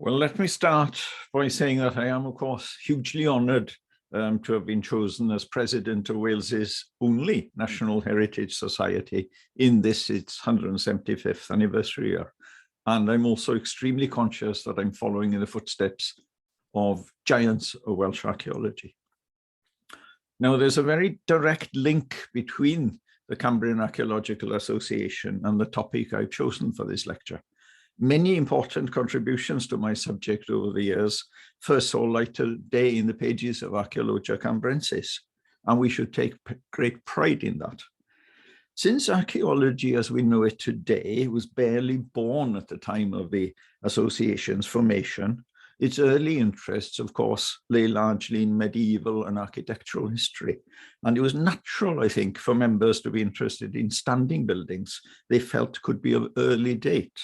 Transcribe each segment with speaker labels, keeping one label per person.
Speaker 1: Well, let me start by saying that I am, of course, hugely honoured to have been chosen as president of Wales's only National Heritage Society in this, its 175th anniversary year. And I'm also extremely conscious that I'm following in the footsteps of giants of Welsh archaeology. Now, there's a very direct link between the Cambrian Archaeological Association and the topic I've chosen for this lecture. Many important contributions to my subject over the years first saw light today in the pages of Archaeologia Cambrensis, and we should take great pride in that. Since archaeology as we know it today was barely born at the time of the association's formation, its early interests, of course, lay largely in medieval and architectural history. And it was natural, I think, for members to be interested in standing buildings they felt could be of early date.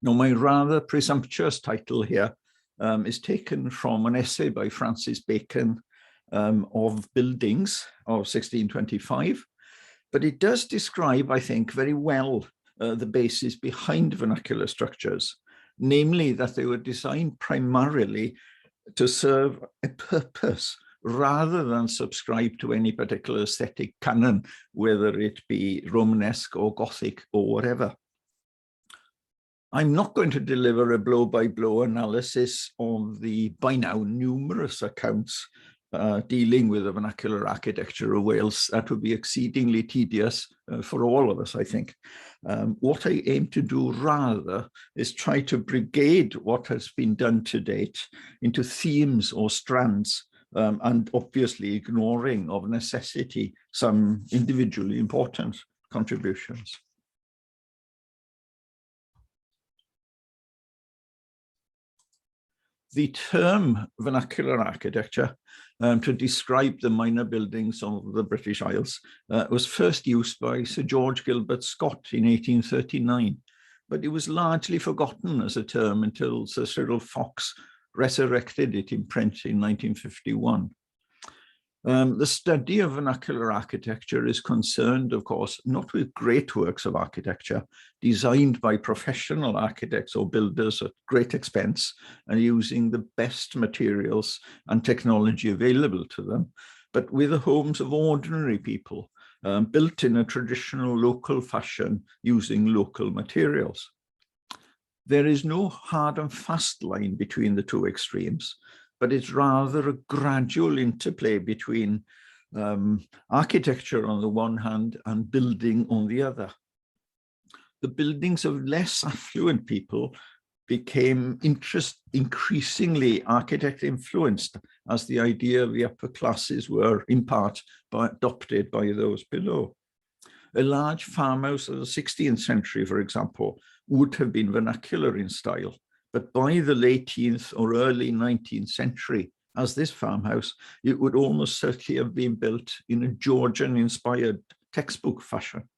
Speaker 1: Now, my rather presumptuous title here is taken from an essay by Francis Bacon of Buildings of 1625, but it does describe, I think, very well the basis behind vernacular structures, namely that they were designed primarily to serve a purpose rather than subscribe to any particular aesthetic canon, whether it be Romanesque or Gothic or whatever. I'm not going to deliver a blow-by-blow analysis of the by now numerous accounts dealing with the vernacular architecture of Wales. That would be exceedingly tedious for all of us, I think. What I aim to do rather is try to brigade what has been done to date into themes or strands, and obviously ignoring of necessity some individually important contributions. The term vernacular architecture to describe the minor buildings of the British Isles was first used by Sir George Gilbert Scott in 1839, but it was largely forgotten as a term until Sir Cyril Fox resurrected it in print in 1951. The study of vernacular architecture is concerned, of course, not with great works of architecture designed by professional architects or builders at great expense and using the best materials and technology available to them, but with the homes of ordinary people, built in a traditional local fashion using local materials. There is no hard and fast line between the two extremes, but it's rather a gradual interplay between architecture on the one hand and building on the other. The buildings of less affluent people became increasingly architect influenced as the idea of the upper classes were in part adopted by those below. A large farmhouse of the 16th century, for example, would have been vernacular in style. But by the late 18th or early 19th century, as this farmhouse, it would almost certainly have been built in a Georgian-inspired textbook fashion.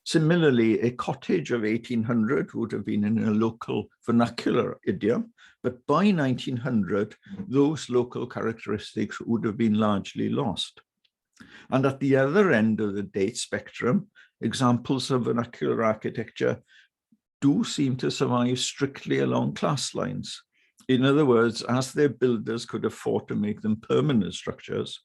Speaker 1: Similarly, a cottage of 1800 would have been in a local vernacular idiom, but by 1900, those local characteristics would have been largely lost. And at the other end of the date spectrum, examples of vernacular architecture do seem to survive strictly along class lines. In other words, as their builders could afford to make them permanent structures,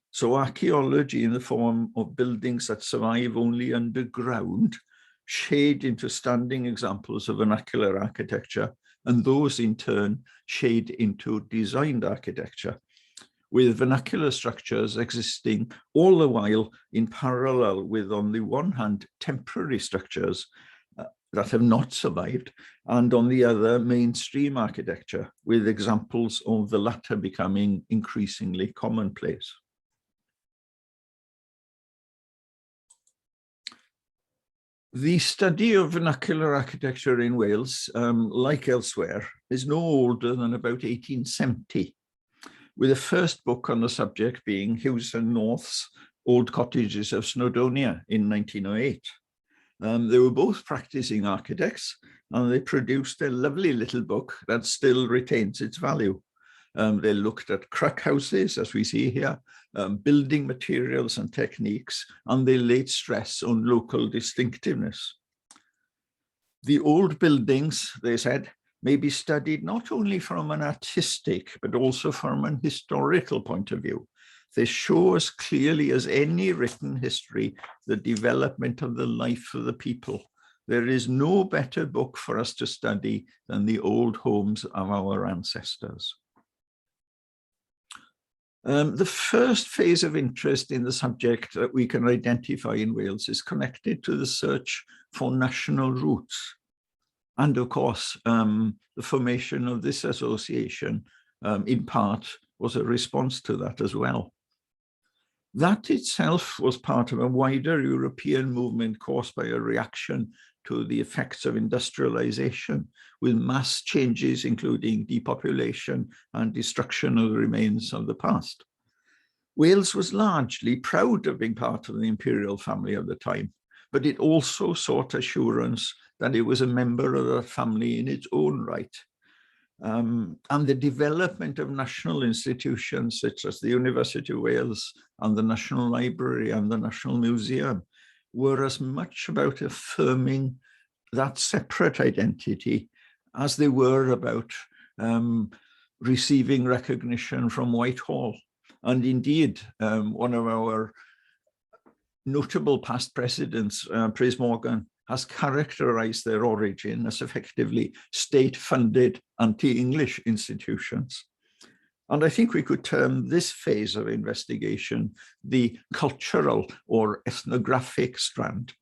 Speaker 1: so archaeology in the form of buildings that survive only underground shade into standing examples of vernacular architecture, and those in turn shade into designed architecture, with vernacular structures existing all the while in parallel with, on the one hand, temporary structures that have not survived, and on the other, mainstream architecture, with examples of the latter becoming increasingly commonplace. The study of vernacular architecture in Wales, like elsewhere, is no older than about 1870, with the first book on the subject being Hughes and North's Old Cottages of Snowdonia in 1908. They were both practicing architects, and they produced a lovely little book that still retains its value. They looked at cruck houses, as we see here, building materials and techniques, and they laid stress on local distinctiveness. The old buildings, they said, may be studied not only from an artistic, but also from an historical point of view. They show as clearly as any written history the development of the life of the people. There is no better book for us to study than the old homes of our ancestors. The first phase of interest in the subject that we can identify in Wales is connected to the search for national roots. And of course, the formation of this association, in part, was a response to that as well. That itself was part of a wider European movement caused by a reaction to the effects of industrialization, with mass changes, including depopulation and destruction of the remains of the past. Wales was largely proud of being part of the imperial family of the time, but it also sought assurance that it was a member of that family in its own right. And the development of national institutions such as the University of Wales and the National Library and the National Museum were as much about affirming that separate identity as they were about receiving recognition from Whitehall. And indeed, one of our notable past presidents, Prys Morgan, has characterized their origin as effectively state-funded anti-English institutions. And I think we could term this phase of investigation the cultural or ethnographic strand.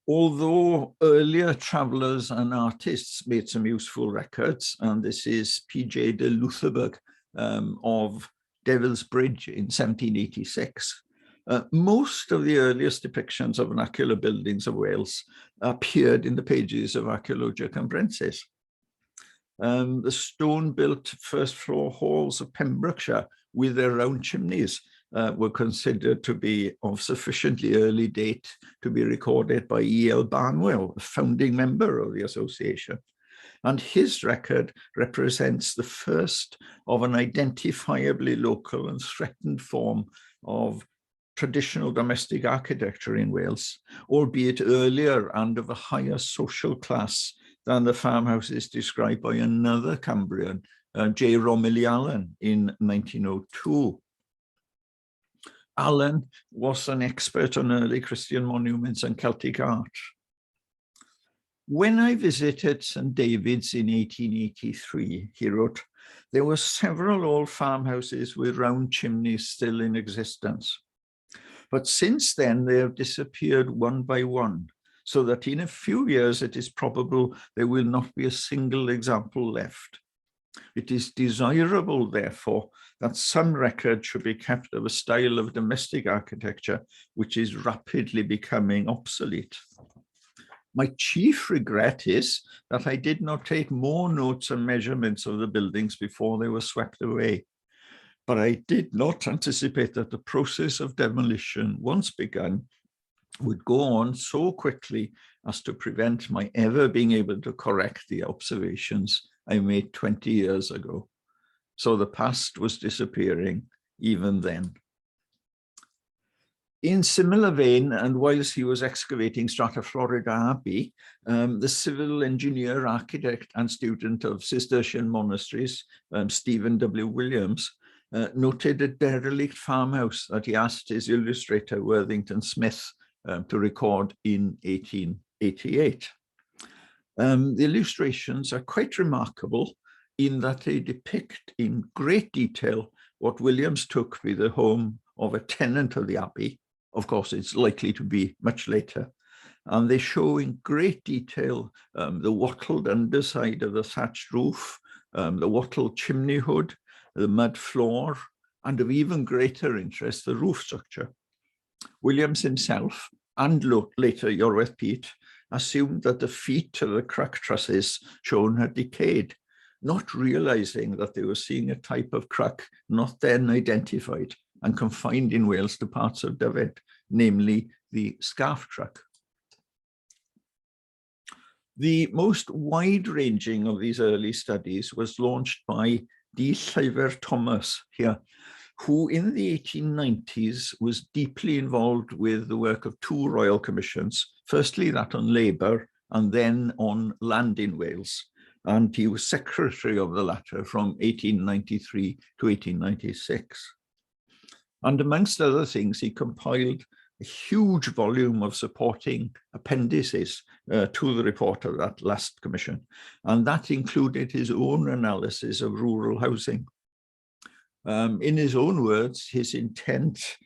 Speaker 1: Although earlier travelers and artists made some useful records, and this is P.J. de Loutherbourg of Devil's Bridge in 1786, most of the earliest depictions of vernacular buildings of Wales appeared in the pages of Archaeologia Cambrensis. The stone-built first-floor halls of Pembrokeshire with their round chimneys were considered to be of sufficiently early date to be recorded by E.L. Barnwell, a founding member of the association. And his record represents the first of an identifiably local and threatened form of traditional domestic architecture in Wales, albeit earlier and of a higher social class than the farmhouses described by another Cambrian, J. Romilly Allen, in 1902. Allen was an expert on early Christian monuments and Celtic art. When I visited St. David's in 1883, he wrote, there were several old farmhouses with round chimneys still in existence. But since then, they have disappeared one by one, so that in a few years, it is probable there will not be a single example left. It is desirable, therefore, that some record should be kept of a style of domestic architecture which is rapidly becoming obsolete. My chief regret is that I did not take more notes and measurements of the buildings before they were swept away. But I did not anticipate that the process of demolition, once begun, would go on so quickly as to prevent my ever being able to correct the observations I made 20 years ago. So the past was disappearing even then. In similar vein, and whilst he was excavating Strata Florida Abbey, the civil engineer, architect, and student of Cistercian monasteries, Stephen W. Williams, noted a derelict farmhouse that he asked his illustrator, Worthington Smith, to record in 1888. The illustrations are quite remarkable in that they depict in great detail what Williams took to be the home of a tenant of the abbey. Of course, it's likely to be much later. And they show in great detail the wattled underside of the thatched roof, the wattled chimney hood, the mud floor, and of even greater interest, the roof structure. Williams himself, and later Eurwyn Peate, assumed that the feet of the crack trusses shown had decayed, not realizing that they were seeing a type of crack not then identified and confined in Wales to parts of Dyfed, namely the scarf truck. The most wide-ranging of these early studies was launched by D. Llyfr Thomas here, who in the 1890s was deeply involved with the work of two royal commissions, firstly that on labour and then on land in Wales. And he was secretary of the latter from 1893 to 1896. And amongst other things, he compiled a huge volume of supporting appendices to the report of that last commission. And that included his own analysis of rural housing. In his own words, his intent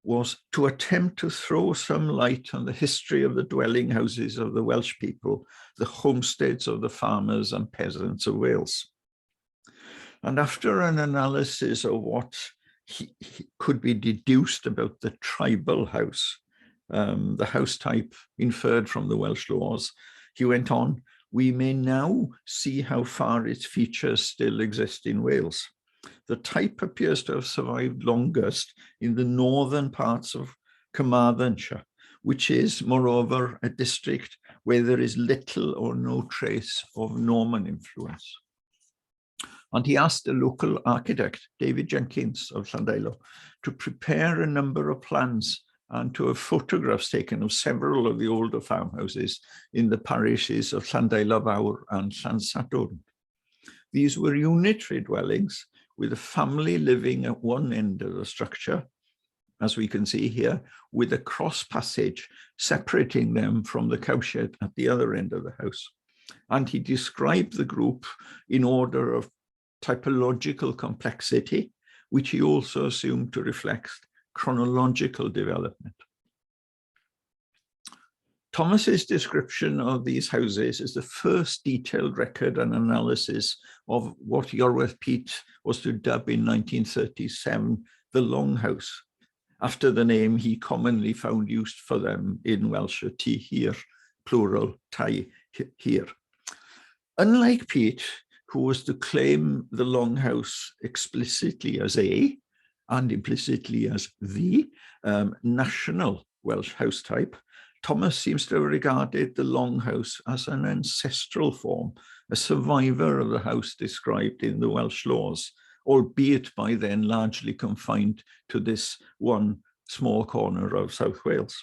Speaker 1: was to attempt to throw some light on the history of the dwelling houses of the Welsh people, the homesteads of the farmers and peasants of Wales. And after an analysis of what could be deduced about the tribal house, the house type inferred from the Welsh laws, he went on, we may now see how far its features still exist in Wales. The type appears to have survived longest in the northern parts of Carmarthenshire, which is, moreover, a district where there is little or no trace of Norman influence. And he asked the local architect, David Jenkins of Llandeilo, to prepare a number of plans and to have photographs taken of several of the older farmhouses in the parishes of Llandeilo Fawr and Llansadwrn. These were unitary dwellings with a family living at one end of the structure, as we can see here, with a cross passage separating them from the cowshed at the other end of the house. And he described the group in order of typological complexity, which he also assumed to reflect chronological development. Thomas's description of these houses is the first detailed record and analysis of what Eurwyn Peate was to dub in 1937 the Longhouse, after the name he commonly found used for them in Welsh, T hir, plural, tai hir. Unlike Peate, who was to claim the Longhouse explicitly as a, and implicitly as the, national Welsh house type, Thomas seems to have regarded the Longhouse as an ancestral form, a survivor of the house described in the Welsh laws, albeit by then largely confined to this one small corner of South Wales.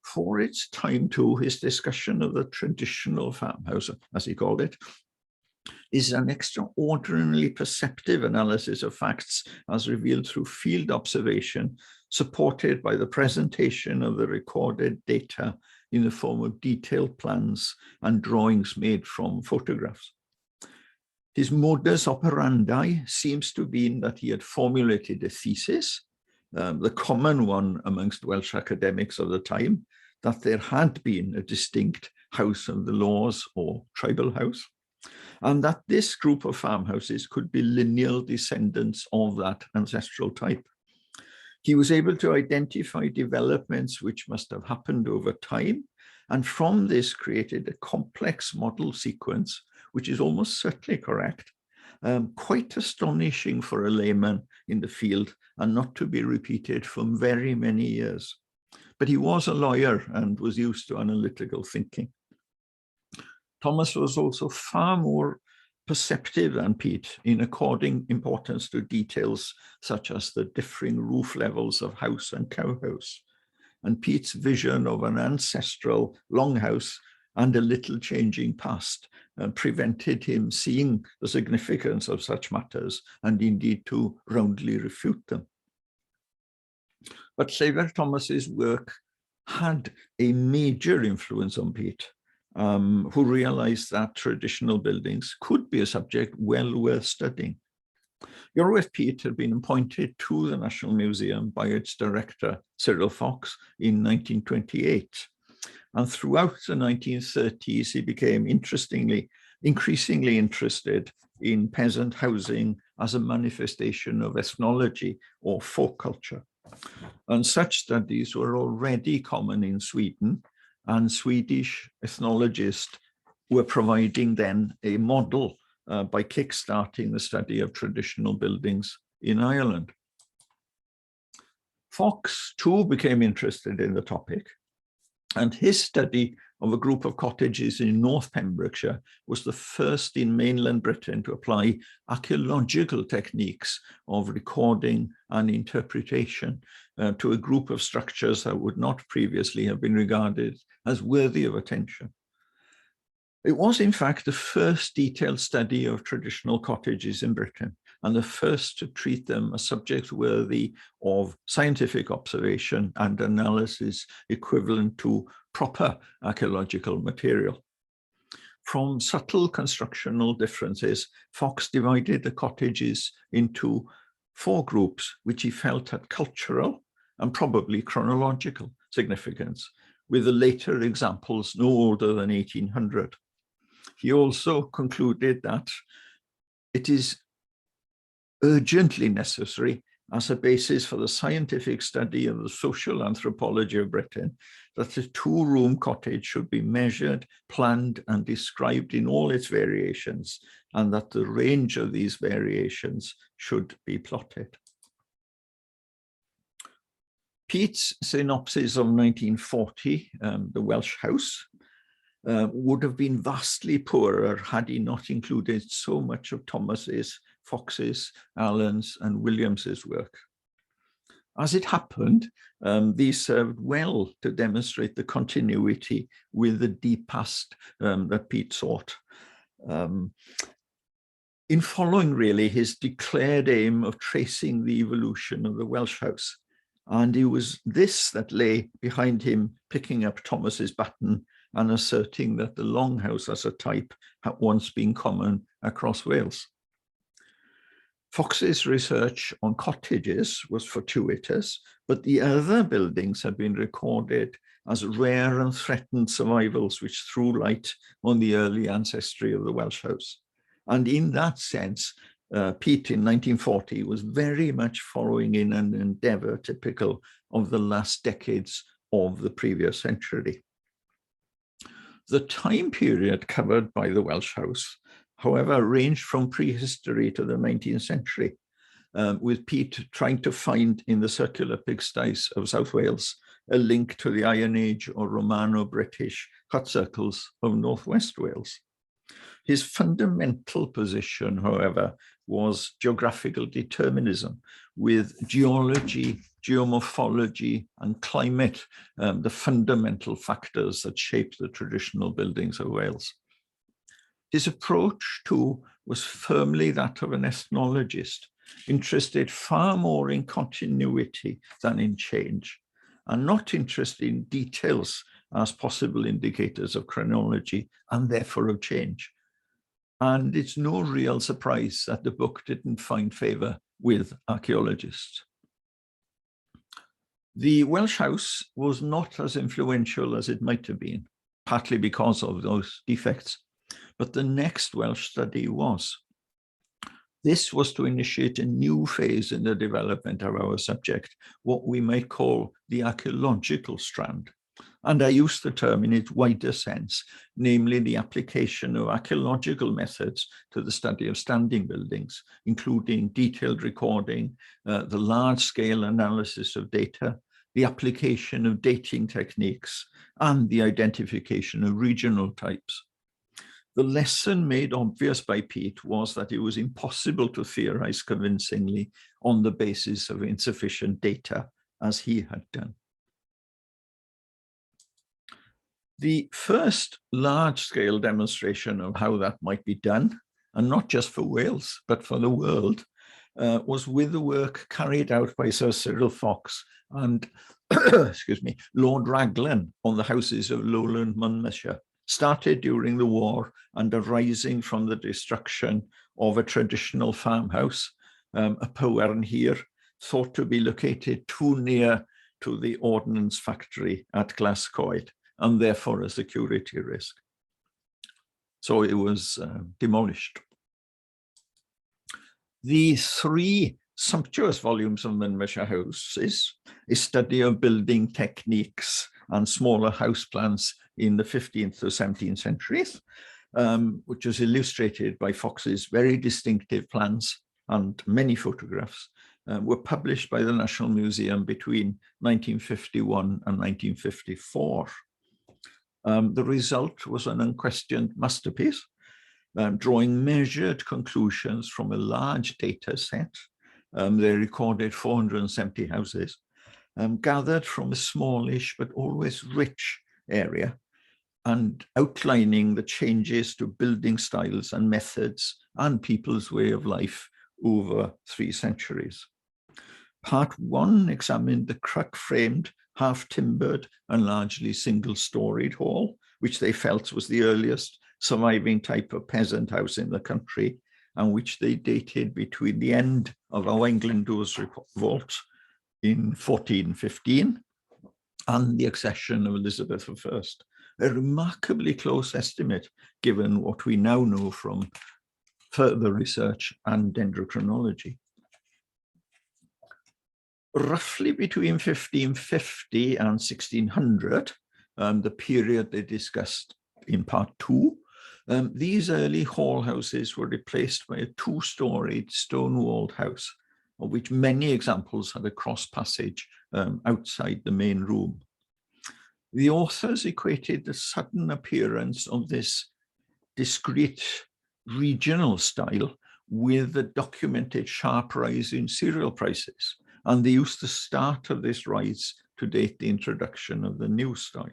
Speaker 1: For its time too, his discussion of the traditional farmhouse, as he called it, is an extraordinarily perceptive analysis of facts as revealed through field observation, supported by the presentation of the recorded data in the form of detailed plans and drawings made from photographs. His modus operandi seems to have been that he had formulated a thesis, the common one amongst Welsh academics of the time, that there had been a distinct house of the laws or tribal house, and that this group of farmhouses could be lineal descendants of that ancestral type. He was able to identify developments which must have happened over time, and from this created a complex model sequence, which is almost certainly correct, quite astonishing for a layman in the field and not to be repeated for very many years. But he was a lawyer and was used to analytical thinking. Thomas was also far more perceptive than Peate in according importance to details such as the differing roof levels of house and cowhouse. And Peate's vision of an ancestral longhouse and a little changing past prevented him seeing the significance of such matters and indeed to roundly refute them. But Llyfr Thomas's work had a major influence on Peate, who realized that traditional buildings could be a subject well worth studying. Eurwyn Peate had been appointed to the National Museum by its director, Cyril Fox, in 1928. And throughout the 1930s, he became increasingly interested in peasant housing as a manifestation of ethnology or folk culture. And such studies were already common in Sweden, and Swedish ethnologists were providing then a model by kickstarting the study of traditional buildings in Ireland. Fox too became interested in the topic, and his study of a group of cottages in North Pembrokeshire was the first in mainland Britain to apply archaeological techniques of recording and interpretation to a group of structures that would not previously have been regarded as worthy of attention. It was, in fact, the first detailed study of traditional cottages in Britain, and the first to treat them as subjects worthy of scientific observation and analysis equivalent to proper archaeological material. From subtle constructional differences, Fox divided the cottages into 4 groups, which he felt had cultural and probably chronological significance, with the later examples no older than 1800. He also concluded that it is urgently necessary as a basis for the scientific study of the social anthropology of Britain that a 2-room cottage should be measured, planned, and described in all its variations, and that the range of these variations should be plotted. Peate's synopsis of 1940, the Welsh House, would have been vastly poorer had he not included so much of Thomas's, Fox's, Allen's, and Williams's work. As it happened, these served well to demonstrate the continuity with the deep past that Peate sought. In following, really, his declared aim of tracing the evolution of the Welsh House, and it was this that lay behind him picking up Thomas's baton and asserting that the longhouse as a type had once been common across Wales. Fox's research on cottages was fortuitous, but the other buildings had been recorded as rare and threatened survivals which threw light on the early ancestry of the Welsh House. And in that sense, Peate in 1940 was very much following in an endeavour typical of the last decades of the previous century. The time period covered by the Welsh House, however, ranged from prehistory to the 19th century, with Peate trying to find in the circular pigsties of South Wales a link to the Iron Age or Romano-British hut circles of Northwest Wales. His fundamental position, however, was geographical determinism, with geology, geomorphology, and climate the fundamental factors that shape the traditional buildings of Wales. His approach, too, was firmly that of an ethnologist, interested far more in continuity than in change, and not interested in details as possible indicators of chronology and therefore of change. And it's no real surprise that the book didn't find favour with archaeologists. The Welsh House was not as influential as it might have been, partly because of those defects, but the next Welsh study was. This was to initiate a new phase in the development of our subject, what we might call the archaeological strand. And I use the term in its wider sense, namely the application of archaeological methods to the study of standing buildings, including detailed recording, the large-scale analysis of data, the application of dating techniques, and the identification of regional types. The lesson made obvious by Peate was that it was impossible to theorize convincingly on the basis of insufficient data, as he had done. The first large-scale demonstration of how that might be done, and not just for Wales, but for the world, was with the work carried out by Sir Cyril Fox and excuse me, Lord Raglan on the houses of lowland Monmouthshire, started during the war and arising from the destruction of a traditional farmhouse, a Pywern here, thought to be located too near to the ordnance factory at Glascoed, and therefore a security risk. So it was demolished. The 3 sumptuous volumes of Monmouthshire houses, a study of building techniques and smaller house plans in the 15th to 17th centuries, which was illustrated by Fox's very distinctive plans and many photographs, were published by the National Museum between 1951 and 1954. The result was an unquestioned masterpiece, drawing measured conclusions from a large data set. They recorded 470 houses, gathered from a smallish but always rich area, and outlining the changes to building styles and methods and people's way of life over 3 centuries. Part 1 examined the cruck-framed, half-timbered and largely single-storied hall, which they felt was the earliest surviving type of peasant house in the country, and which they dated between the end of Amgueddfa's revolt in 1415 and the accession of Elizabeth I. A remarkably close estimate, given what we now know from further research and dendrochronology. Roughly between 1550 and 1600, the period they discussed in part 2, these early hall houses were replaced by a 2-storied stone-walled house, of which many examples had a cross passage outside the main room. The authors equated the sudden appearance of this discrete regional style with the documented sharp rise in cereal prices, and they used the start of this rise to date the introduction of the new style.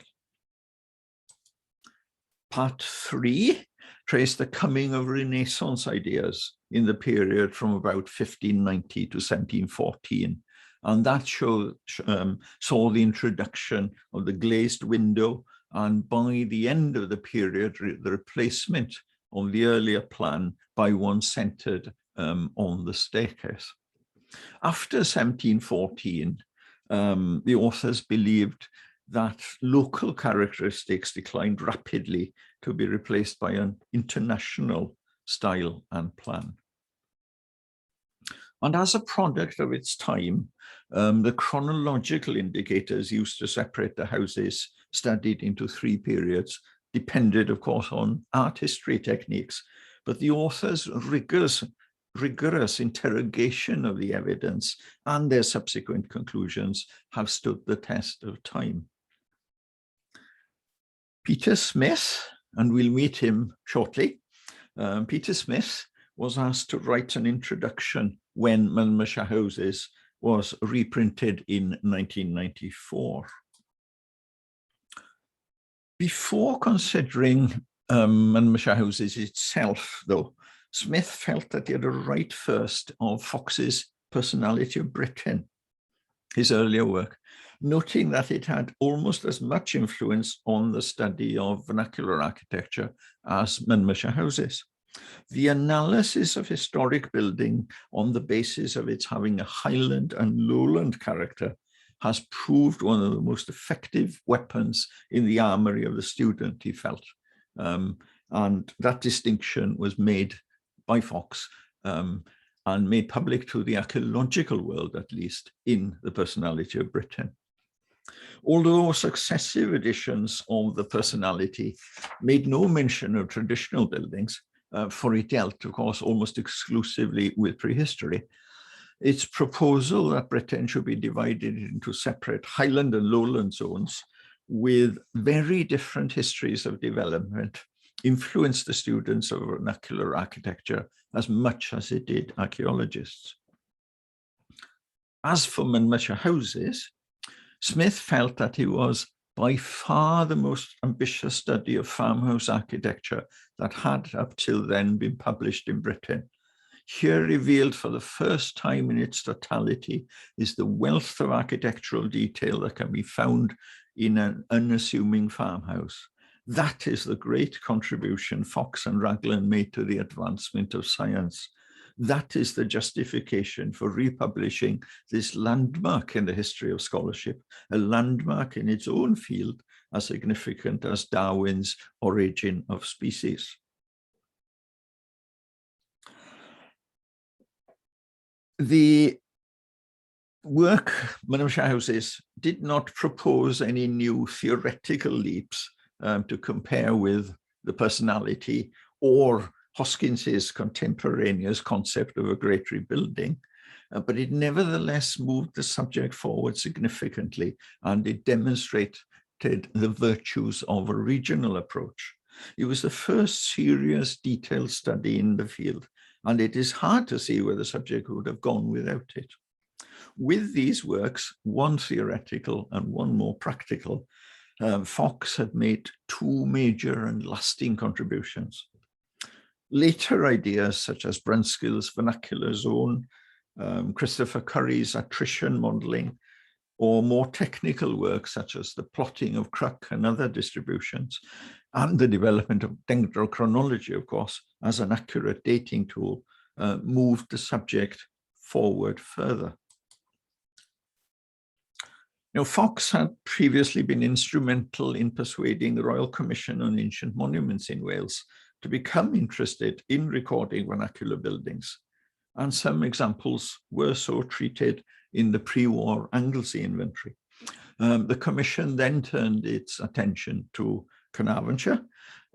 Speaker 1: Part 3 traced the coming of Renaissance ideas in the period from about 1590 to 1714, and that saw the introduction of the glazed window, and by the end of the period, the replacement of the earlier plan by one centered on the staircase. After 1714, the authors believed that local characteristics declined rapidly to be replaced by an international style and plan. And as a product of its time, the chronological indicators used to separate the houses studied into 3 periods depended, of course, on art history techniques, but the authors' rigorous interrogation of the evidence and their subsequent conclusions have stood the test of time. Peate Smith, and we'll meet him shortly, Peate Smith was asked to write an introduction when Monmouthshire Houses was reprinted in 1994. Before considering Monmouthshire Houses itself, though, Smith felt that he had a right first of Fox's Personality of Britain, his earlier work, noting that it had almost as much influence on the study of vernacular architecture as Monmouthshire Houses. The analysis of historic building on the basis of its having a highland and lowland character has proved one of the most effective weapons in the armory of the student, he felt. And that distinction was made by Fox and made public to the archaeological world, at least, in the Personality of Britain. Although successive editions of the Personality made no mention of traditional buildings, for it dealt, of course, almost exclusively with prehistory, its proposal that Britain should be divided into separate highland and lowland zones with very different histories of development influenced the students of vernacular architecture as much as it did archaeologists. As for Monmouthshire Houses, Smith felt that it was by far the most ambitious study of farmhouse architecture that had up till then been published in Britain. Here revealed for the first time in its totality is the wealth of architectural detail that can be found in an unassuming farmhouse. That is the great contribution Fox and Raglan made to the advancement of science. That is the justification for republishing this landmark in the history of scholarship, a landmark in its own field as significant as Darwin's Origin of Species. The work, Monmouthshire Houses, did not propose any new theoretical leaps to compare with the Personality or Hoskins's contemporaneous concept of a great rebuilding, but it nevertheless moved the subject forward significantly, and it demonstrates highlighted the virtues of a regional approach. It was the first serious detailed study in the field, and it is hard to see where the subject would have gone without it. With these works, one theoretical and one more practical, Fox had made two major and lasting contributions. Later ideas such as Brunskill's vernacular zone, Christopher Curry's attrition modeling, or more technical work such as the plotting of Crook and other distributions, and the development of Dendrochronology, of course, as an accurate dating tool, moved the subject forward further. Now, Fox had previously been instrumental in persuading the Royal Commission on Ancient Monuments in Wales to become interested in recording vernacular buildings, and some examples were so treated in the pre-war Anglesey inventory. The Commission then turned its attention to Carnarvonshire,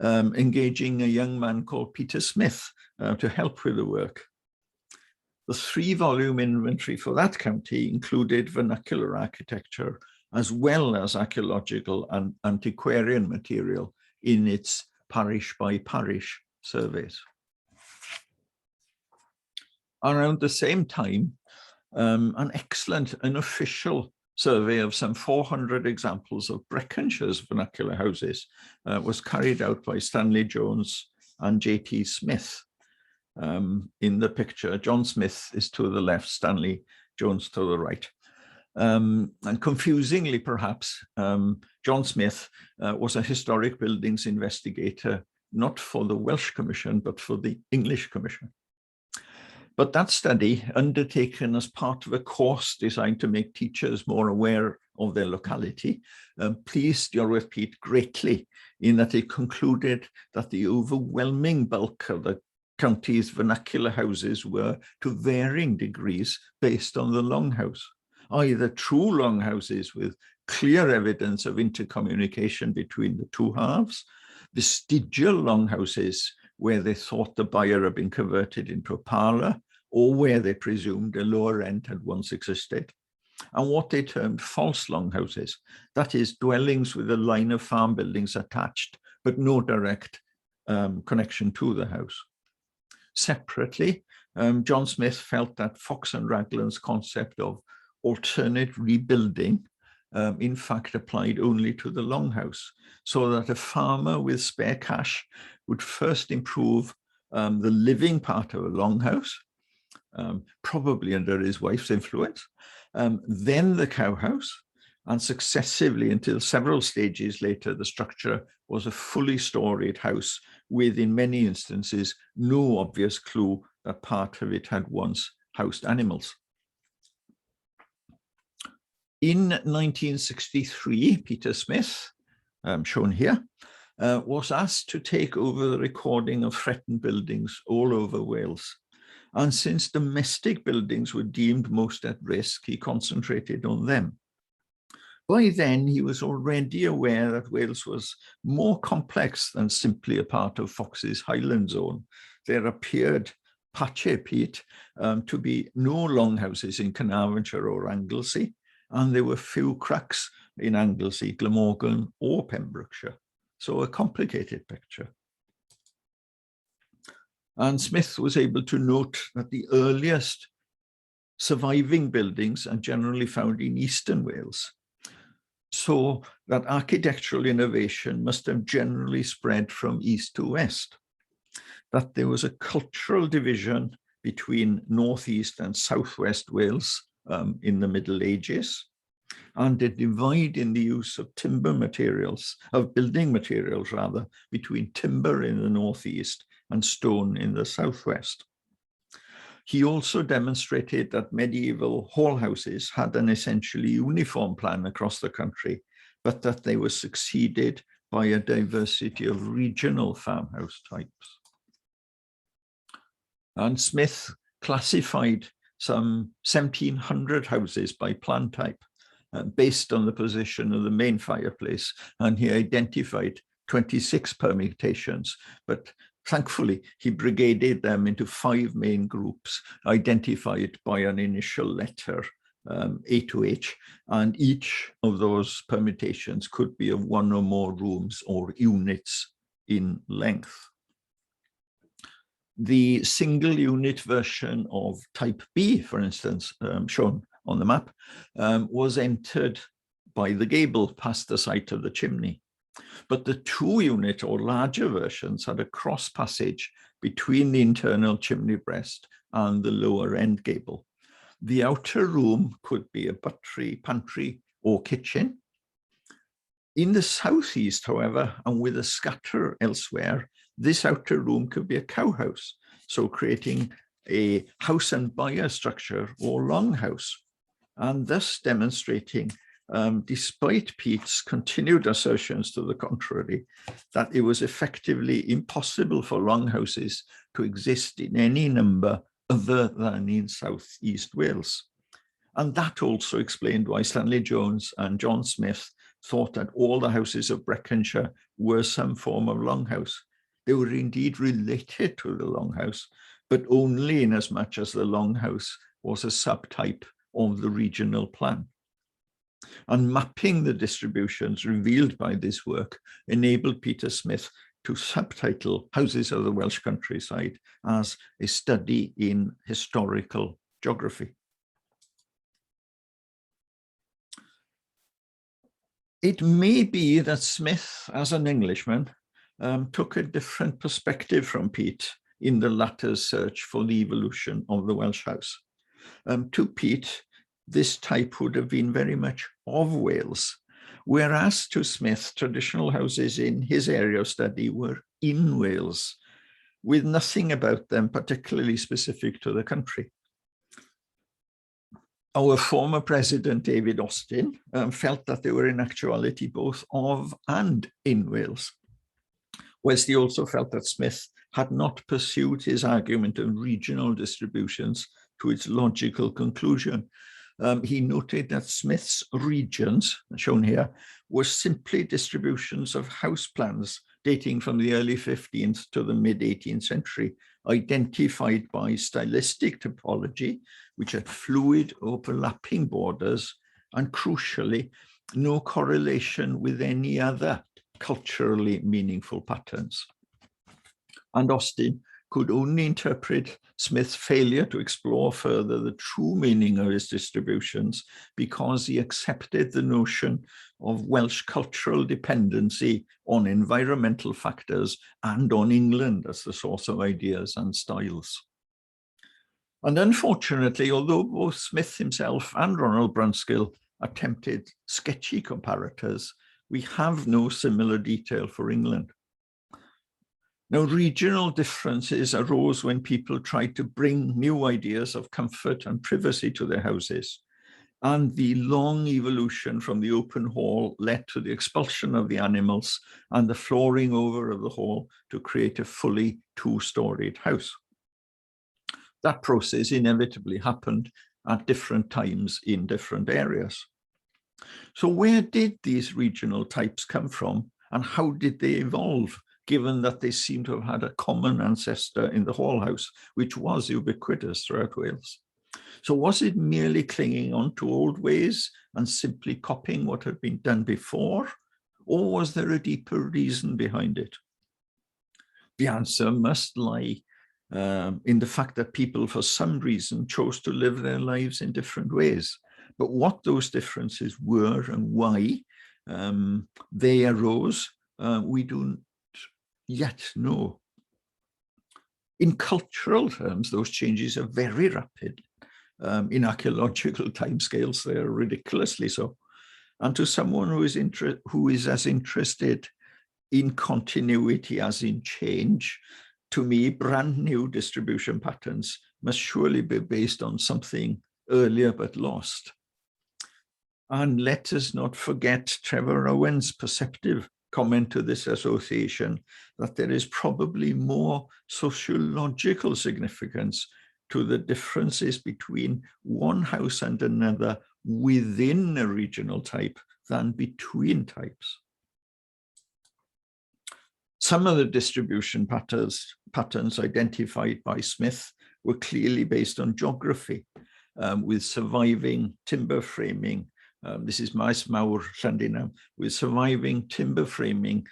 Speaker 1: engaging a young man called Peate Smith to help with the work. The 3-volume inventory for that county included vernacular architecture as well as archaeological and antiquarian material in its parish by parish surveys. Around the same time, an excellent unofficial survey of some 400 examples of Breckonshire's vernacular houses was carried out by Stanley Jones and J.T. Smith. In the picture, John Smith is to the left, Stanley Jones to the right. And confusingly, perhaps, John Smith was a historic buildings investigator, not for the Welsh Commission, but for the English Commission. But that study, undertaken as part of a course designed to make teachers more aware of their locality, pleased Eurwyn Peate greatly in that it concluded that the overwhelming bulk of the county's vernacular houses were to varying degrees based on the longhouse, either true longhouses with clear evidence of intercommunication between the two halves, vestigial longhouses where they thought the buyer had been converted into a parlour, or where they presumed a lower end had once existed, and what they termed false longhouses, that is, dwellings with a line of farm buildings attached, but no direct connection to the house. Separately, John Smith felt that Fox and Raglan's concept of alternate rebuilding in fact applied only to the longhouse, so that a farmer with spare cash would first improve the living part of a longhouse, probably under his wife's influence, then the cowhouse, and successively until several stages later, the structure was a fully storied house with, in many instances, no obvious clue that part of it had once housed animals. In 1963, Peate Smith, shown here, was asked to take over the recording of threatened buildings all over Wales. And since domestic buildings were deemed most at risk, he concentrated on them. By then, he was already aware that Wales was more complex than simply a part of Fox's Highland zone. There appeared, Peate, to be no longhouses in Carnarvonshire or Anglesey, and there were few cracks in Anglesey, Glamorgan, or Pembrokeshire. So a complicated picture. And Smith was able to note that the earliest surviving buildings are generally found in eastern Wales, so that architectural innovation must have generally spread from east to west, that there was a cultural division between northeast and southwest Wales in the Middle Ages, and a divide in the use of timber materials, of building materials rather, between timber in the northeast and stone in the southwest. He also demonstrated that medieval hall houses had an essentially uniform plan across the country, but that they were succeeded by a diversity of regional farmhouse types. And Smith classified some 1,700 houses by plan type based on the position of the main fireplace, and he identified 26 permutations, but thankfully, he brigaded them into 5 main groups identified by an initial letter A to H, and each of those permutations could be of one or more rooms or units in length. The single unit version of type B, for instance, shown on the map, was entered by the gable past the site of the chimney. But the 2-unit or larger versions had a cross passage between the internal chimney breast and the lower end gable. The outer room could be a buttery, pantry, or kitchen. In the southeast, however, and with a scatter elsewhere, this outer room could be a cowhouse, so creating a house and byre structure or longhouse, and thus demonstrating, despite Peate's continued assertions to the contrary, that it was effectively impossible for longhouses to exist in any number other than in southeast Wales. And that also explained why Stanley Jones and John Smith thought that all the houses of Breconshire were some form of longhouse. They were indeed related to the longhouse, but only in as much as the longhouse was a subtype of the regional plan. And mapping the distributions revealed by this work enabled Peter Smith to subtitle Houses of the Welsh Countryside as a study in historical geography. It may be that Smith, as an Englishman, took a different perspective from Peate in the latter's search for the evolution of the Welsh house. To Peate, this type would have been very much of Wales, whereas to Smith, traditional houses in his area of study were in Wales, with nothing about them particularly specific to the country. Our former president, David Austin, felt that they were in actuality both of and in Wales, whilst he also felt that Smith had not pursued his argument of regional distributions to its logical conclusion. He noted that Smith's regions, shown here, were simply distributions of house plans dating from the early 15th to the mid-18th century, identified by stylistic typology, which had fluid overlapping borders, and crucially, no correlation with any other culturally meaningful patterns. And Austin could only interpret Smith's failure to explore further the true meaning of his distributions because he accepted the notion of Welsh cultural dependency on environmental factors and on England as the source of ideas and styles. And unfortunately, although both Smith himself and Ronald Brunskill attempted sketchy comparators, we have no similar detail for England. Now, regional differences arose when people tried to bring new ideas of comfort and privacy to their houses, and the long evolution from the open hall led to the expulsion of the animals and the flooring over of the hall to create a fully 2-storied house. That process inevitably happened at different times in different areas. So where did these regional types come from, and how did they evolve, given that they seem to have had a common ancestor in the hall house, which was ubiquitous throughout Wales? So was it merely clinging on to old ways and simply copying what had been done before, or was there a deeper reason behind it? The answer must lie in the fact that people, for some reason, chose to live their lives in different ways. But what those differences were and why they arose, we don't yet know. In cultural terms, those changes are very rapid. In archaeological timescales, they are ridiculously so. And to someone who is as interested in continuity as in change, to me, brand new distribution patterns must surely be based on something earlier but lost. And let us not forget Trevor Owen's perceptive comment to this association that there is probably more sociological significance to the differences between one house and another within a regional type than between types. Some of the distribution patterns identified by Smith were clearly based on geography, with surviving timber framing. This is Maes Mawr Llandinam, with surviving timber framing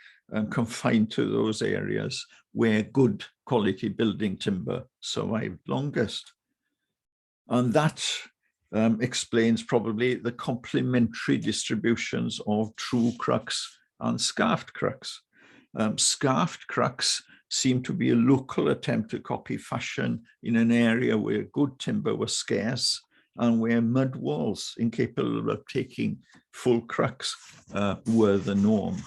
Speaker 1: confined to those areas where good quality building timber survived longest. And that explains probably the complementary distributions of true crux and scarfed crux. Scarfed crux seemed to be a local attempt to copy fashion in an area where good timber was scarce and where mud walls incapable of taking full crux were the norm.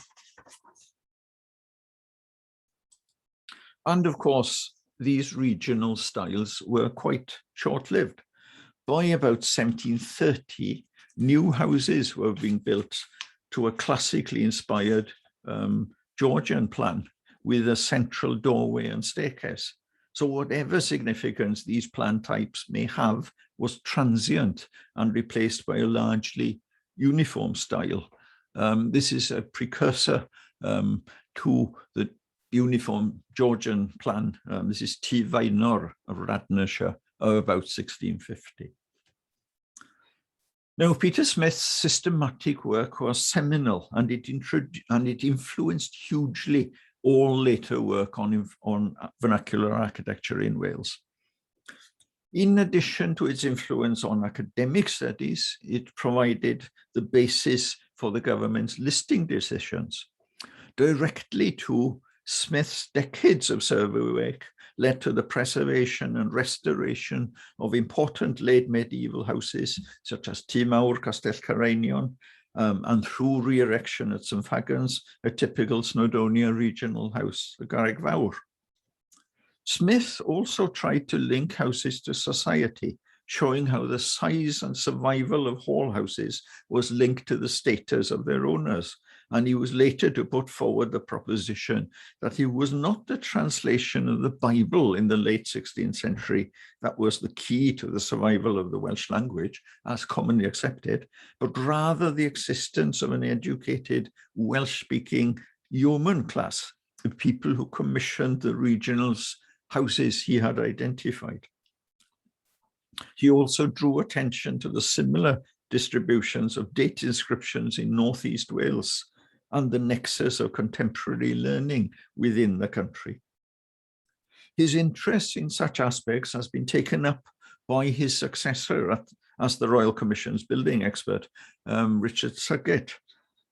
Speaker 1: And of course, these regional styles were quite short-lived. By about 1730, new houses were being built to a classically inspired Georgian plan with a central doorway and staircase. So whatever significance these plan types may have was transient and replaced by a largely uniform style. This is a precursor to the uniform Georgian plan. This is T. Vainor of Radnorshire of about 1650. Now, Peter Smith's systematic work was seminal, and it influenced hugely all later work on vernacular architecture in Wales. In addition to its influence on academic studies, it provided the basis for the government's listing decisions. Directly to Smith's decades of survey work led to the preservation and restoration of important late medieval houses, such as Tŷ Mawr Castell Cyreinion, and through re-erection at St Fagans, a typical Snowdonia regional house, the Garreg Fawr. Smith also tried to link houses to society, showing how the size and survival of hall houses was linked to the status of their owners. And he was later to put forward the proposition that it was not the translation of the Bible in the late 16th century that was the key to the survival of the Welsh language, as commonly accepted, but rather the existence of an educated Welsh-speaking yeoman class, the people who commissioned the regional houses he had identified. He also drew attention to the similar distributions of date inscriptions in northeast Wales and the nexus of contemporary learning within the country. His interest in such aspects has been taken up by his successor as the Royal Commission's building expert, Richard Suggett,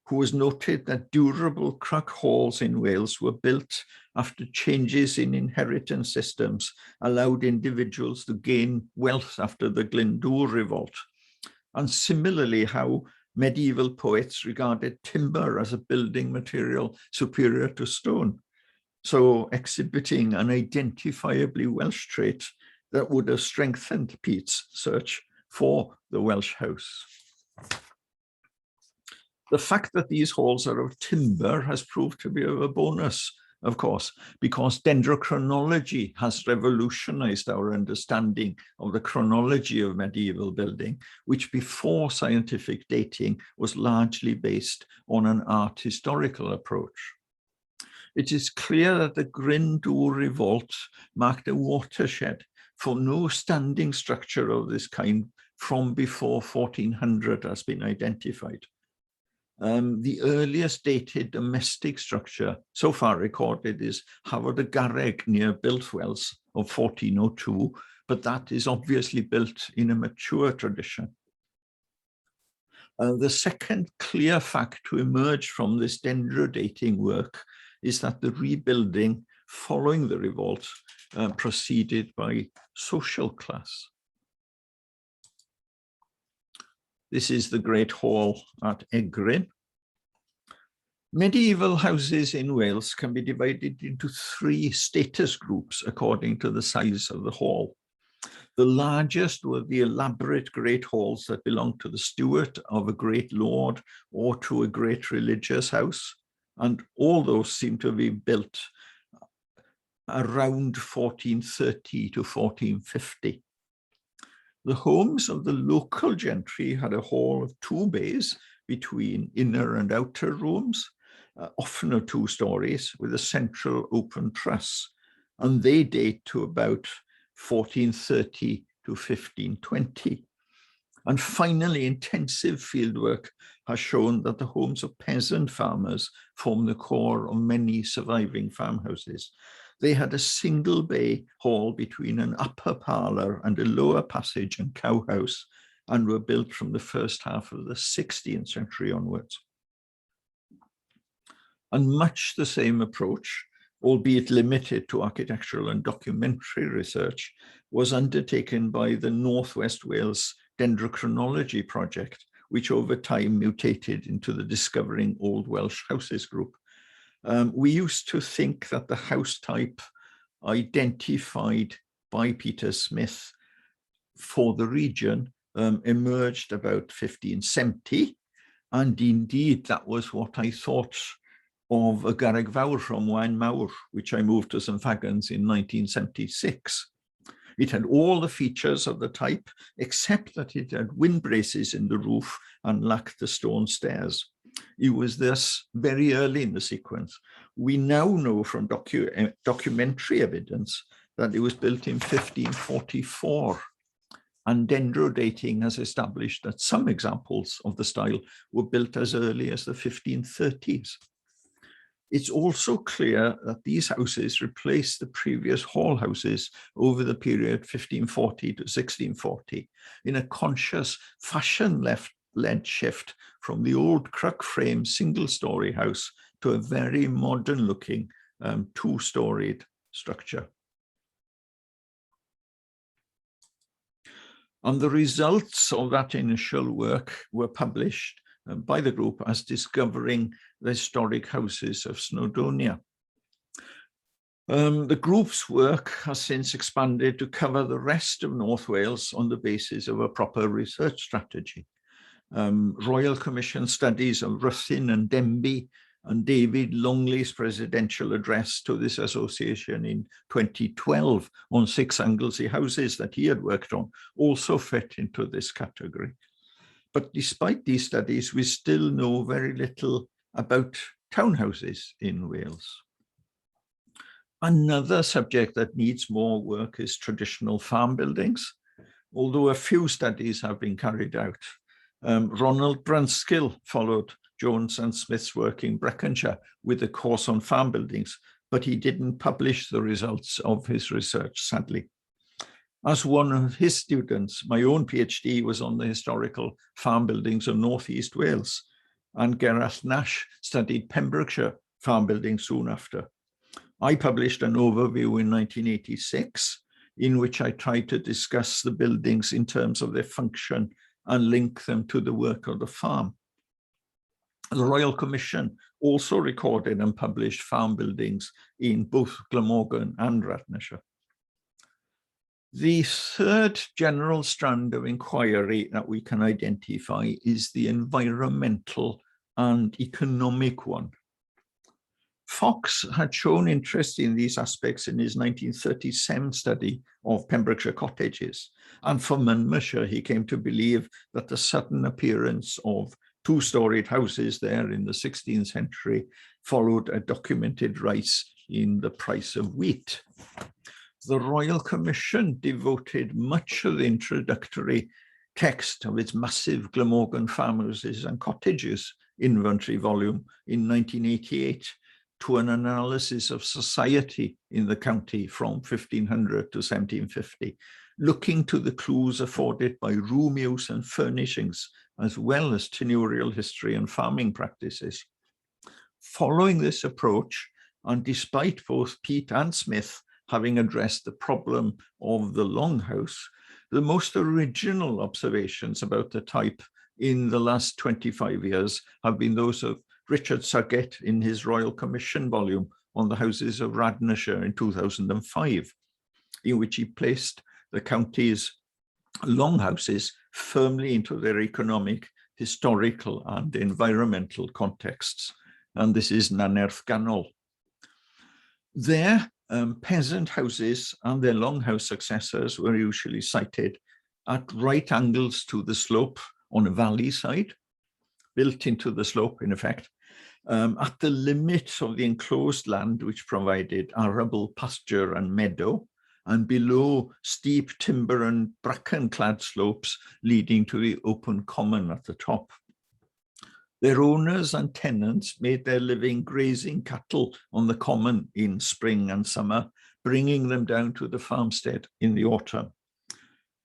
Speaker 1: who has noted that durable crug halls in Wales were built after changes in inheritance systems allowed individuals to gain wealth after the Glyndŵr revolt, and similarly how medieval poets regarded timber as a building material superior to stone, so exhibiting an identifiably Welsh trait that would have strengthened Peate's search for the Welsh house. The fact that these halls are of timber has proved to be of a bonus, of course, because dendrochronology has revolutionized our understanding of the chronology of medieval building, which before scientific dating was largely based on an art historical approach. It is clear that the Glyndŵr revolt marked a watershed, for no standing structure of this kind from before 1400 has been identified. The earliest dated domestic structure so far recorded is Hafod y Garreg near Builthwells of 1402, but that is obviously built in a mature tradition. The second clear fact to emerge from this dendrodating work is that the rebuilding following the revolt proceeded by social class. This is the Great Hall at Egryn. Medieval houses in Wales can be divided into three status groups according to the size of the hall. The largest were the elaborate great halls that belonged to the steward of a great lord or to a great religious house, and all those seem to be built around 1430 to 1450. The homes of the local gentry had a hall of 2 bays between inner and outer rooms, often of 2 stories, with a central open truss, and they date to about 1430 to 1520. And finally, intensive fieldwork has shown that the homes of peasant farmers form the core of many surviving farmhouses. They had a single bay hall between an upper parlour and a lower passage and cowhouse, and were built from the first half of the 16th century onwards. And much the same approach, albeit limited to architectural and documentary research, was undertaken by the North West Wales Dendrochronology project, which over time mutated into the Discovering Old Welsh Houses group. We used to think that the house type identified by Peter Smith for the region emerged about 1570, and indeed that was what I thought of a garreg fawr from Waun Mawr, which I moved to St Fagans in 1976. It had all the features of the type, except that it had windbraces in the roof and lacked the stone stairs. It was thus very early in the sequence. We now know from documentary evidence that it was built in 1544, and dendrodating has established that some examples of the style were built as early as the 1530s. It's also clear that these houses replaced the previous hall houses over the period 1540 to 1640 in a conscious fashion-led shift from the old cruck-frame single-storey house to a very modern-looking two-storied structure. And the results of that initial work were published by the group as Discovering the Historic Houses of Snowdonia. The group's work has since expanded to cover the rest of North Wales on the basis of a proper research strategy. Royal Commission studies of Ruthin and Denbigh and David Longley's presidential address to this association in 2012 on 6 Anglesey houses that he had worked on also fit into this category. But despite these studies, we still know very little about townhouses in Wales. Another subject that needs more work is traditional farm buildings, although a few studies have been carried out. Ronald Brunskill followed Jones and Smith's work in Breconshire with a course on farm buildings, but he didn't publish the results of his research, sadly. As one of his students, my own PhD was on the historical farm buildings of North East Wales, and Gerald Nash studied Pembrokeshire farm buildings soon after. I published an overview in 1986, in which I tried to discuss the buildings in terms of their function and link them to the work of the farm. The Royal Commission also recorded and published farm buildings in both Glamorgan and Radnorshire. The third general strand of inquiry that we can identify is the environmental and economic one. Fox had shown interest in these aspects in his 1937 study of Pembrokeshire cottages, and for Monmouthshire he came to believe that the sudden appearance of two-storied houses there in the 16th century followed a documented rise in the price of wheat. The Royal Commission devoted much of the introductory text of its massive Glamorgan farmhouses and cottages inventory volume in 1988 to an analysis of society in the county from 1500 to 1750, looking to the clues afforded by room use and furnishings, as well as tenurial history and farming practices. Following this approach, and despite both Peate and Smith having addressed the problem of the longhouse, the most original observations about the type in the last 25 years have been those of Richard Suggett in his Royal Commission volume on the houses of Radnorshire in 2005, in which he placed the county's longhouses firmly into their economic, historical and environmental contexts. And this is Nantgarw. There, peasant houses and their longhouse successors were usually sited at right angles to the slope on a valley side, built into the slope in effect, at the limit of the enclosed land which provided arable pasture and meadow, and below steep timber and bracken-clad slopes leading to the open common at the top. Their owners and tenants made their living grazing cattle on the common in spring and summer, bringing them down to the farmstead in the autumn.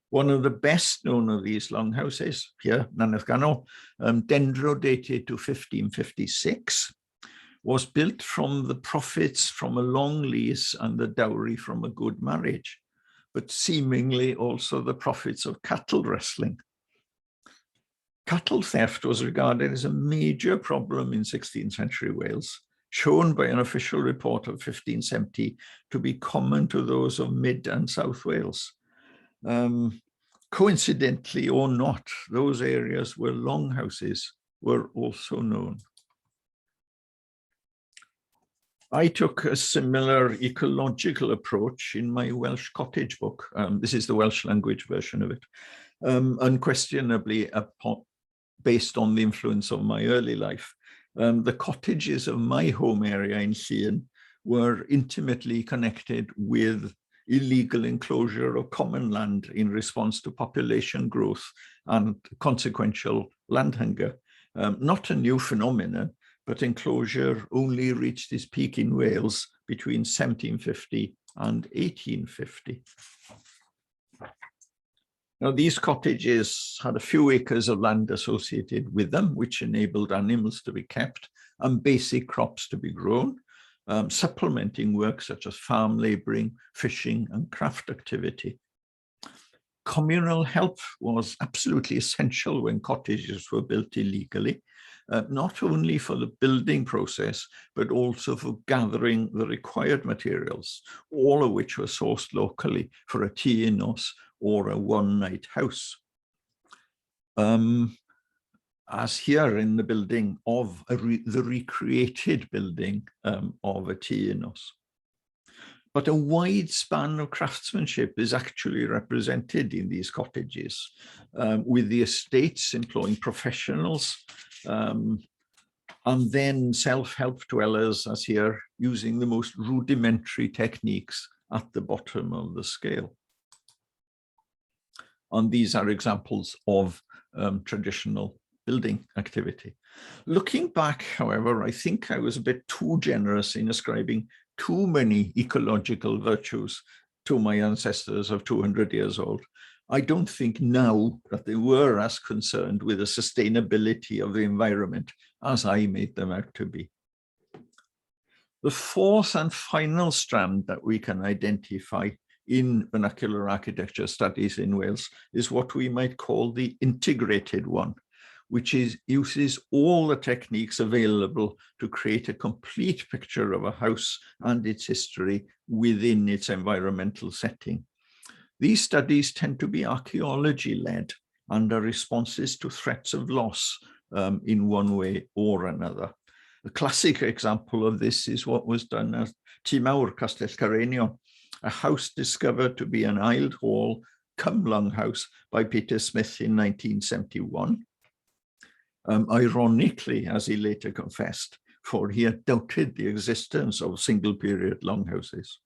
Speaker 1: One of the best known of these longhouses, here, Nantgarw, Dendro, dated to 1556, was built from the profits from a long lease and the dowry from a good marriage, but seemingly also the profits of cattle wrestling. Cattle theft was regarded as a major problem in 16th century Wales, shown by an official report of 1570 to be common to those of Mid and South Wales. Coincidentally or not, those areas where longhouses were also known. I took a similar ecological approach in my Welsh cottage book. This is the Welsh language version of it, unquestionably based on the influence of my early life. The cottages of my home area in Llŷn were intimately connected with illegal enclosure of common land in response to population growth and consequential land hunger. Not a new phenomenon, but enclosure only reached its peak in Wales between 1750 and 1850. Now, these cottages had a few acres of land associated with them, which enabled animals to be kept and basic crops to be grown, supplementing work such as farm labouring, fishing, and craft activity. Communal help was absolutely essential when cottages were built illegally, not only for the building process, but also for gathering the required materials, all of which were sourced locally for a tea in nos or a one-night house. As here in the building of the recreated building of a tea in nos. But a wide span of craftsmanship is actually represented in these cottages, with the estates employing professionals, and then self-help dwellers, as here, using the most rudimentary techniques at the bottom of the scale. And these are examples of traditional building activity. Looking back, however, I think I was a bit too generous in ascribing too many ecological virtues to my ancestors of 200 years old. I don't think now that they were as concerned with the sustainability of the environment as I made them out to be. The fourth and final strand that we can identify in vernacular architecture studies in Wales is what we might call the integrated one, which uses all the techniques available to create a complete picture of a house and its history within its environmental setting. These studies tend to be archaeology-led and are responses to threats of loss in one way or another. A classic example of this is what was done at Castell, a house discovered to be an aisled hall cum longhouse by Peter Smith in 1971. Ironically, as he later confessed, for he had doubted the existence of single-period longhouses.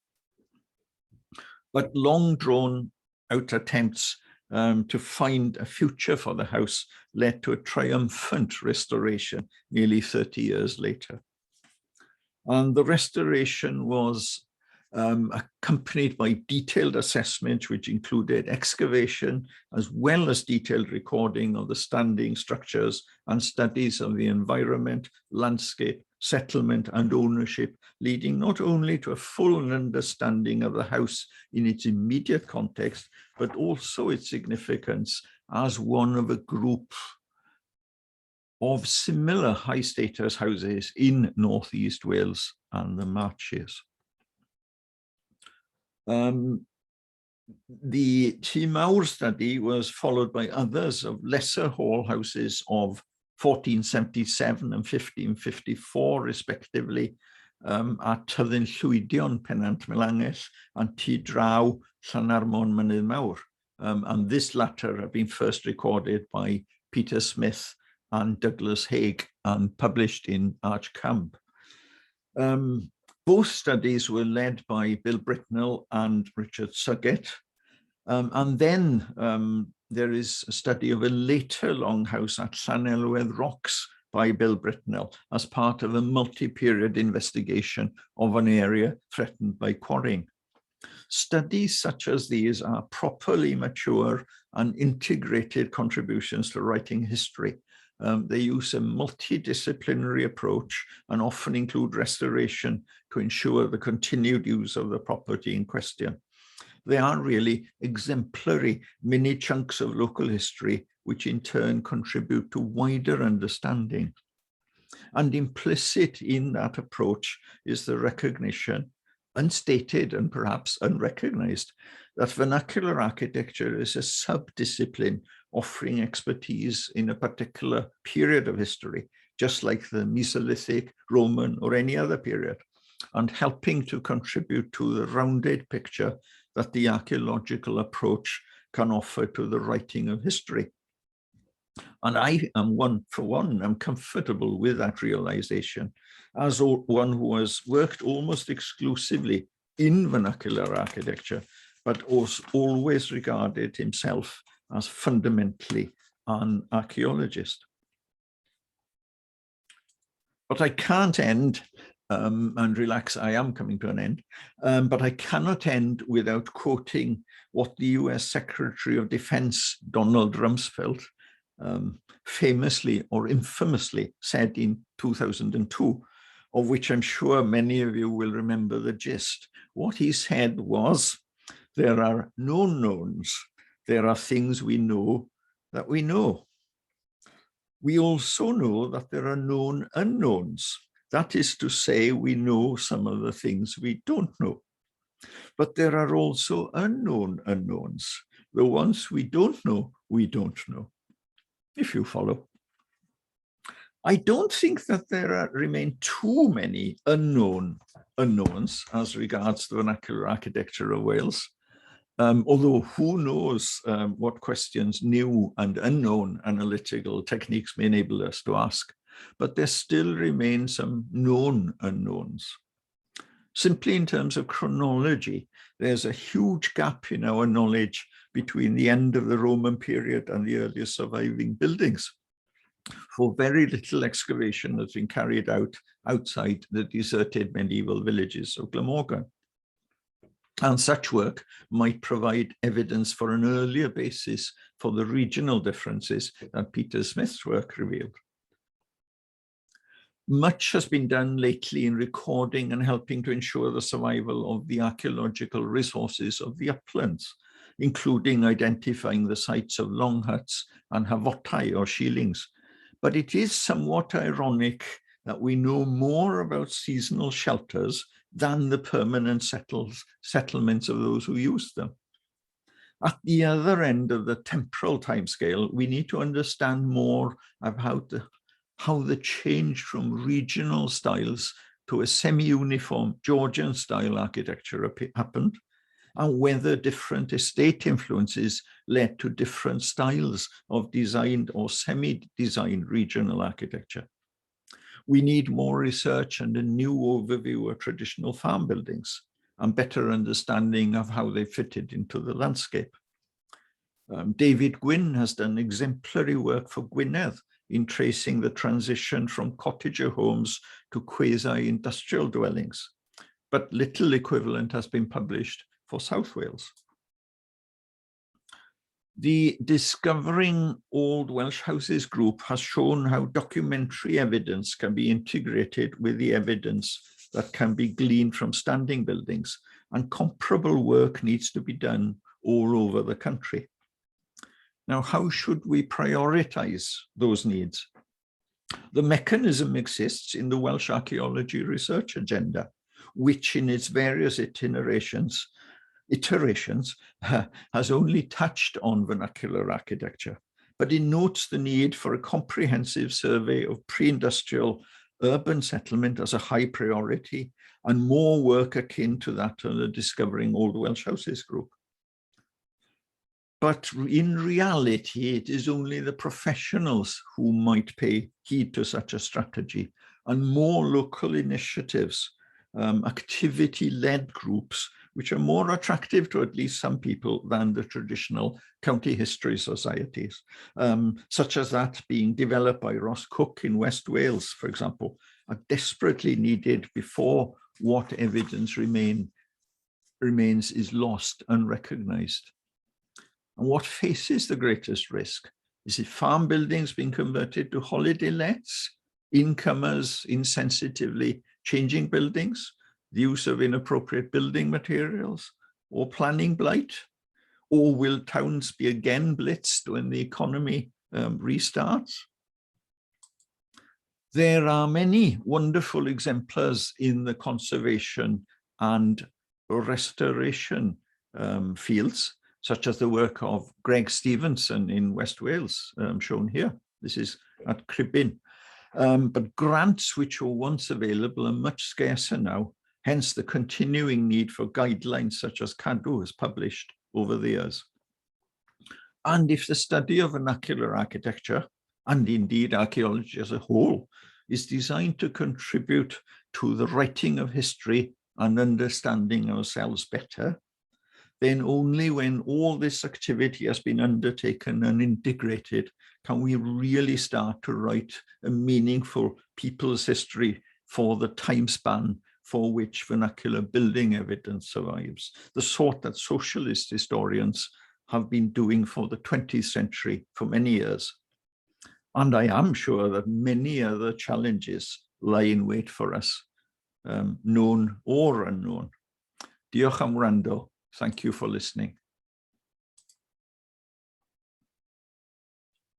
Speaker 1: But long drawn-out attempts to find a future for the house led to a triumphant restoration nearly 30 years later. And the restoration was accompanied by detailed assessment, which included excavation, as well as detailed recording of the standing structures and studies of the environment, landscape, settlement, and ownership, leading not only to a full understanding of the house in its immediate context, but also its significance as one of a group of similar high status houses in Northeast Wales and the Marches. The Tŷ Mawr study was followed by others of lesser hall houses of 1477 and 1554 respectively at Tyddyn Llwydion Pennant Melangell and Tŷ Draw Llanarmon Mynydd Mawr. And this latter had been first recorded by Peter Smith and Douglas Haig and published in RCAHMW. Both studies were led by Bill Britnell and Richard Suggett. And then there is a study of a later longhouse at Llanelwedd Rocks by Bill Britnell as part of a multi-period investigation of an area threatened by quarrying. Studies such as these are properly mature and integrated contributions to writing history. They use a multidisciplinary approach and often include restoration to ensure the continued use of the property in question. They are really exemplary mini chunks of local history, which in turn contribute to wider understanding. And implicit in that approach is the recognition, unstated and perhaps unrecognized, that vernacular architecture is a sub-discipline offering expertise in a particular period of history, just like the Mesolithic, Roman, or any other period, and helping to contribute to the rounded picture that the archaeological approach can offer to the writing of history. And I am I'm comfortable with that realization as one who has worked almost exclusively in vernacular architecture, but also always regarded himself as fundamentally an archaeologist. But I can't end, and relax, I am coming to an end, but I cannot end without quoting what the US Secretary of Defense, Donald Rumsfeld, famously or infamously said in 2002, of which I'm sure many of you will remember the gist. What he said was, there are no knowns, there are things we know that we know. We also know that there are known unknowns. That is to say, we know some of the things we don't know. But there are also unknown unknowns. The ones we don't know, if you follow. I don't think that there remain too many unknown unknowns as regards the vernacular architecture of Wales. Although who knows what questions new and unknown analytical techniques may enable us to ask, but there still remain some known unknowns. Simply in terms of chronology, there's a huge gap in our knowledge between the end of the Roman period and the earliest surviving buildings. For very little excavation has been carried out outside the deserted medieval villages of Glamorgan. And such work might provide evidence for an earlier basis for the regional differences that Peter Smith's work revealed. Much has been done lately in recording and helping to ensure the survival of the archaeological resources of the uplands, including identifying the sites of long huts and havotai or shieldings. But it is somewhat ironic that we know more about seasonal shelters than the permanent settlements of those who use them. At the other end of the temporal timescale, we need to understand more about how the change from regional styles to a semi-uniform Georgian style architecture happened, and whether different estate influences led to different styles of designed or semi-designed regional architecture. We need more research and a new overview of traditional farm buildings and better understanding of how they fitted into the landscape. David Gwynn has done exemplary work for Gwynedd in tracing the transition from cottager homes to quasi-industrial dwellings, but little equivalent has been published for South Wales. The Discovering Old Welsh Houses group has shown how documentary evidence can be integrated with the evidence that can be gleaned from standing buildings, and comparable work needs to be done all over the country. Now, how should we prioritize those needs? The mechanism exists in the Welsh Archaeology Research Agenda, which in its various iterations has only touched on vernacular architecture, but it notes the need for a comprehensive survey of pre-industrial urban settlement as a high priority, and more work akin to that of the Discovering Old Welsh Houses group. But in reality, it is only the professionals who might pay heed to such a strategy, and more local initiatives activity-led groups, which are more attractive to at least some people than the traditional county history societies, such as that being developed by Ross Cook in West Wales, for example, are desperately needed before what evidence remains is lost, unrecognized. And what faces the greatest risk? Is it farm buildings being converted to holiday lets, incomers insensitively changing buildings, the use of inappropriate building materials, or planning blight? Or will towns be again blitzed when the economy restarts? There are many wonderful exemplars in the conservation and restoration fields, such as the work of Greg Stevenson in West Wales, shown here. This is at Cribin. But grants which were once available are much scarcer now, hence the continuing need for guidelines such as Cadw has published over the years. And if the study of vernacular architecture, and indeed archaeology as a whole, is designed to contribute to the writing of history and understanding ourselves better, then only when all this activity has been undertaken and integrated can we really start to write a meaningful people's history for the time span for which vernacular building evidence survives, the sort that socialist historians have been doing for the 20th century for many years. And I am sure that many other challenges lie in wait for us, known or unknown. Diolch am wrando. Thank you for listening.